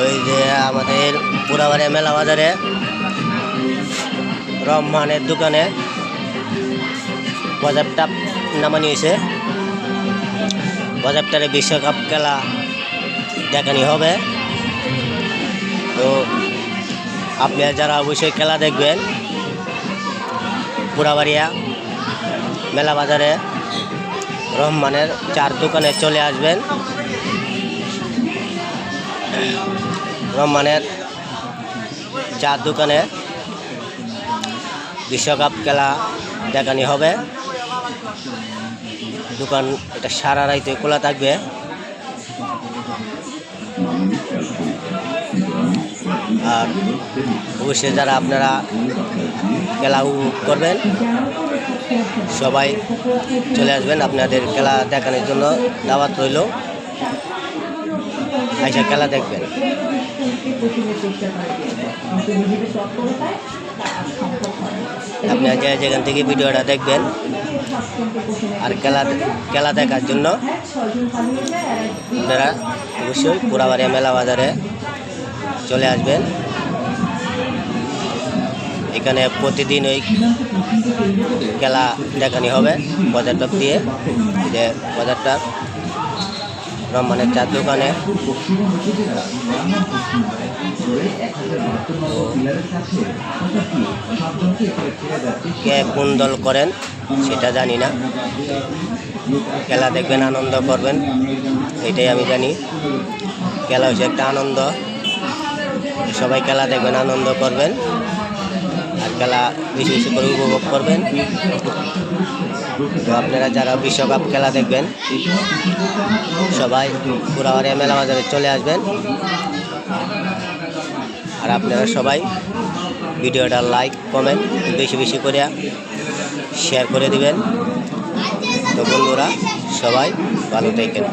ওই যে আমাদের পুরাবাড়িয়া মেলা বাজারে রহমানের দোকানে বাজারটা নামানি হয়েছে। বাজারটারে বিশ্বকাপ খেলা দেখানি হবে। তো আপনারা যারা অবশ্যই খেলা দেখবেন পুরাবাড়িয়া মেলা বাজারে রহমানের চার দোকানে চলে আসবেন। রহমানের চার দোকানে বিশ্বকাপ খেলা দেখানি হবে। দোকান এটা সারা রাইতে খোলা থাকবে। আর অবশ্যই যারা আপনারা খেলা উপভোগ করবেন সবাই চলে আসবেন। আপনাদের খেলা দেখানোর জন্য দাওয়াত রইল। আইসা খেলা দেখবেন। আপনারা যেখান থেকে ভিডিওটা দেখবেন আর খেলা দেখার জন্য আপনারা অবশ্যই পুরাবাড়িয়া মেলা বাজারে চলে আসবেন। এখানে প্রতিদিন ওই খেলা দেখানি হবে বাজারটা দিয়ে। যে বাজারটা রহমানের চার দোকানে কে কোন দল করেন সেটা জানি না। খেলা দেখবেন, আনন্দ করবেন, এটাই আমি জানি। খেলা হচ্ছে একটা আনন্দ। সবাই খেলা দেখবেন, আনন্দ করবেন আর খেলা বেশি বেশি করে উপভোগ করবেন। তো আপনারা যারা বিশ্বকাপ খেলা দেখবেন সবাই পুরাবাড়িয়া মেলা বাজারে চলে আসবেন। আর আপনারা সবাই ভিডিওটা লাইক কমেন্ট বেশি বেশি করে শেয়ার করে দিবেন। তো বন্ধুরা সবাই ভালো থাকেন।